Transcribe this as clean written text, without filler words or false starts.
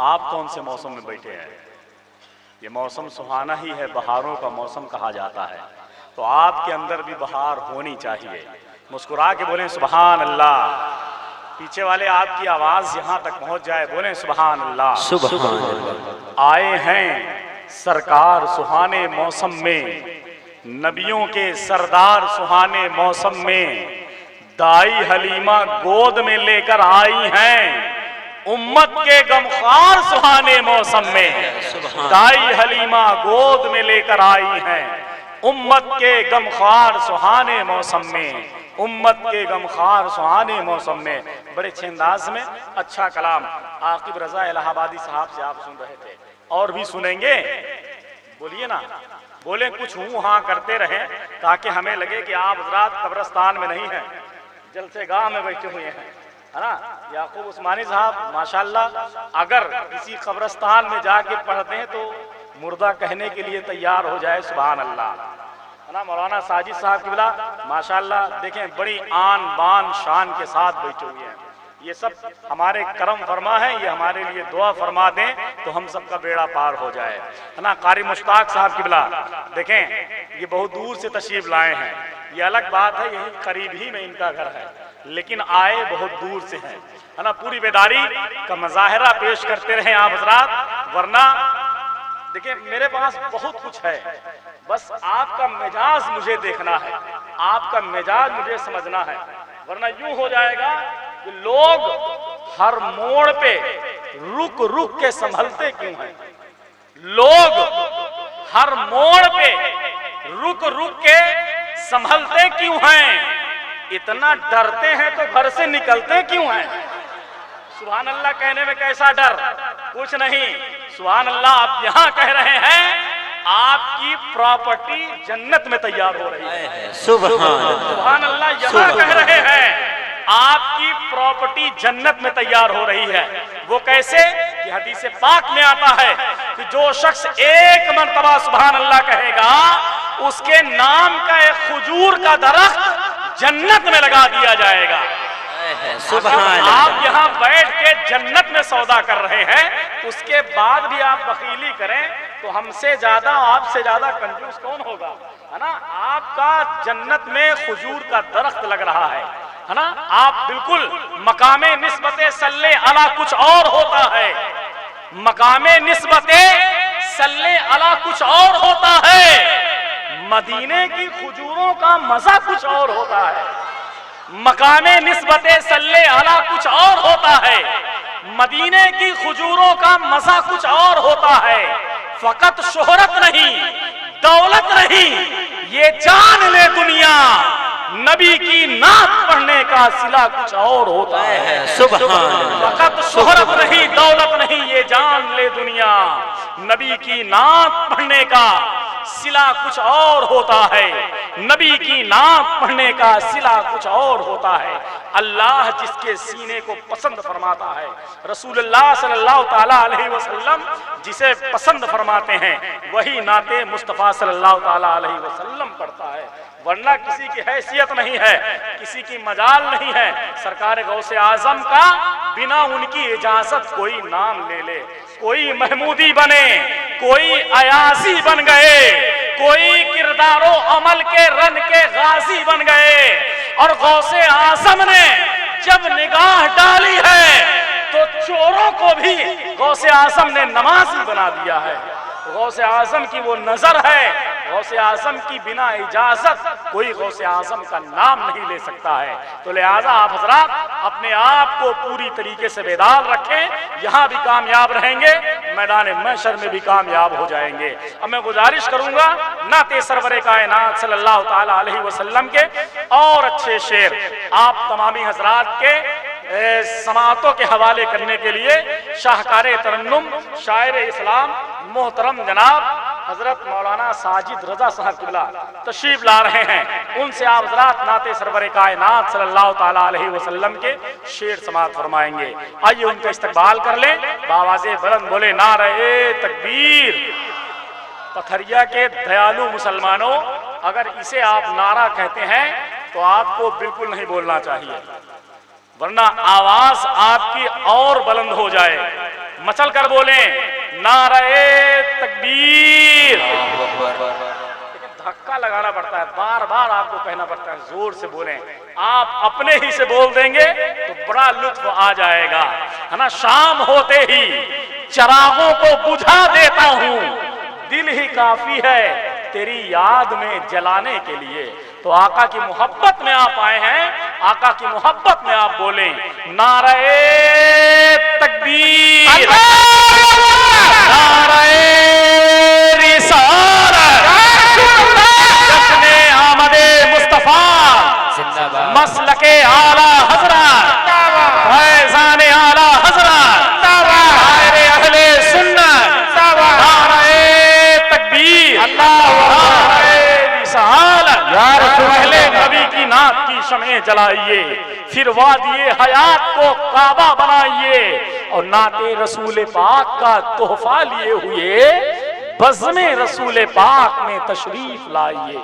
आप कौन से मौसम में बैठे हैं? ये मौसम सुहाना ही है, बहारों का मौसम कहा जाता है। तो आपके अंदर भी बहार होनी चाहिए। मुस्कुरा के बोलें सुभान अल्लाह। पीछे वाले आपकी आवाज यहाँ तक पहुँच जाए, बोलें सुभान अल्लाह। सुभान अल्लाह। आए हैं सरकार सुहाने मौसम में, नबियों के सरदार सुहाने मौसम में, दाई हलीमा गोद में लेकर आई हैं उम्मत के गमखार सुहाने मौसम में। दाई हलीमा गोद में लेकर आई हैं उम्मत के गमखार सुहाने मौसम में, उम्मत के गमखार सुहाने मौसम में। बड़े अच्छे अंदाज में अच्छा कलाम आकिब रजा इलाहाबादी साहब से आप सुन रहे थे, और भी सुनेंगे। बोलिए ना, बोले कुछ हूँ हाँ करते रहें ताकि हमें लगे कि आप हजरात कब्रिस्तान में नहीं हैं, जलसेगाह में बैठे हुए हैं, है ना। याकूब उस्मानी साहब माशाल्लाह अगर किसी कब्रिस्तान में जाके पढ़ते हैं तो मुर्दा कहने के लिए तैयार हो जाए सुभान अल्लाह, है ना। मौलाना साजिद साहब की बिला माशाल्लाह देखें बड़ी आन बान शान के साथ बैठे हुए हैं। ये सब हमारे करम फरमा है, ये हमारे लिए दुआ फरमा दें तो हम सबका बेड़ा पार हो जाए, है ना। कारी मुश्ताक साहब की बिला देखें ये बहुत दूर से तशरीफ लाए हैं, ये अलग बात है, यही करीब ही में इनका घर है, लेकिन आए बहुत दूर से हैं, है ना। पूरी बेदारी का मजाहिरा पेश करते रहे आप हजरात, वरना देखिए मेरे पास बहुत कुछ है, बस आपका मिजाज मुझे देखना है, आपका मिजाज मुझे समझना है, वरना यूं हो जाएगा कि लोग हर मोड़ पे रुक रुक के संभलते क्यों हैं, लोग हर मोड़ पे रुक रुक के संभलते क्यों हैं, इतना डरते हैं तो घर से निकलते क्यों हैं। सुभान अल्लाह कहने में कैसा डर, कुछ नहीं। सुभान अल्लाह आप यहाँ कह रहे हैं आपकी प्रॉपर्टी जन्नत में तैयार हो रही है। सुभान अल्लाह यहाँ कह रहे हैं आपकी प्रॉपर्टी जन्नत में तैयार हो रही है। वो कैसे कि हदीस पाक में आता है कि जो शख्स एक मर्तबा सुभान अल्लाह कहेगा उसके नाम का एक खजूर का दरख्त जन्नत में लगा दिया जाएगा। आप यहाँ बैठ के जन्नत में सौदा कर रहे हैं, उसके बाद भी आप वकीली करें तो हमसे ज्यादा आपसे ज्यादा कंजूस कौन होगा, है ना। आपका जन्नत में खजूर का दरख्त लग रहा है ना। आप बिल्कुल मकामे निस्बते सल्ले अला कुछ और होता है, मकामे निस्बते सल्ले अला कुछ और होता है, मदीने की खजूरों का मजा कुछ और होता है। मकामे निस्बते सल्ले अला कुछ और होता है, मदीने की खजूरों का मजा कुछ और होता है। फकत शोहरत नहीं, दौलत नहीं, ये जान ले दुनिया, नबी की नात पढ़ने का सिला कुछ और होता है। फकत शोहरत नहीं, दौलत नहीं, ये जान ले दुनिया, नबी की नात पढ़ने का सिला कुछ और होता है, नबी की नात पढ़ने का सिला कुछ और होता है। अल्लाह जिसके सीने को पसंद फरमाता है, रसूलुल्लाह सल्लल्लाहु ताला अलैहि वसल्लम जिसे पसंद फरमाते हैं, वही नाते मुस्तफ़ा सल्लल्लाहु ताला अलैहि वसल्लम पढ़ता है। वरना किसी की हैसियत नहीं है, किसी की मजाल नहीं है सरकार गौसे आजम का बिना उनकी इजाजत कोई नाम ले ले। कोई महमूदी बने, कोई अयासी बन गए, कोई किरदारो अमल के रन के गाजी बन गए। और गौसे आजम ने जब निगाह डाली है तो चोरों को भी गौसे आजम ने नमाजी बना दिया है। गौसे आजम की वो नजर है, गौसे आजम की बिना इजाजत कोई गौसे आजम का नाम नहीं ले सकता है। तो लिहाजा आप हजरात अपने आप को पूरी तरीके से बेदार रखें, यहाँ भी कामयाब रहेंगे, मैदान महशर में भी कामयाब हो जाएंगे। अब मैं गुजारिश करूंगा नाते सरवरे कायनात सल्लल्लाहु ताला अलैहि वसल्लम के और अच्छे शेर आप तमामी हजरात के समातों के हवाले करने के लिए शाहकारे तरन्नुम शायर इस्लाम मोहतरम जनाब हजरत मौलाना साजिद रजा साहब किबला तशरीफ ला रहे हैं। उनसे आप हजरात नाते सरवरे कायनात सल्लल्लाहु ताला अलैहि वसल्लम के शेर समात फरमाएंगे। आइए उनका इस्तकबाल कर लें, बावाज़े बुलंद बोले नारे तकबीर। पथरिया के दयालु मुसलमानों, अगर इसे आप नारा कहते हैं तो आपको बिल्कुल नहीं बोलना चाहिए, वरना आवाज आपकी और बुलंद हो जाए। मचल कर बोले नारे तकबीर। धक्का लगाना पड़ता है, बार बार आपको कहना पड़ता है, जोर से बोलें। आप अपने ही से बोल देंगे तो बड़ा लुत्फ आ जाएगा, है ना। शाम होते ही चिरागों को बुझा देता हूं, दिल ही काफी है तेरी याद में जलाने के लिए। तो आका की मोहब्बत में आप आए हैं, आका की मोहब्बत में आप बोलें नारे तकबीर, नारे रिसालत, जश्ने आमदे मुस्तफा, मसलके आला हजरत, फैज़ान आला हजरत, नारे अहले सुन्नत, नारे तकबीर, नारे रिसालत। पहले नबी की नात की शमए जलाइए, फिर वादिये हयात को काबा बनाइए, और नाते रसूल पाक का तोहफा लिए हुए बज़्मे रसूल पाक में तशरीफ लाइए।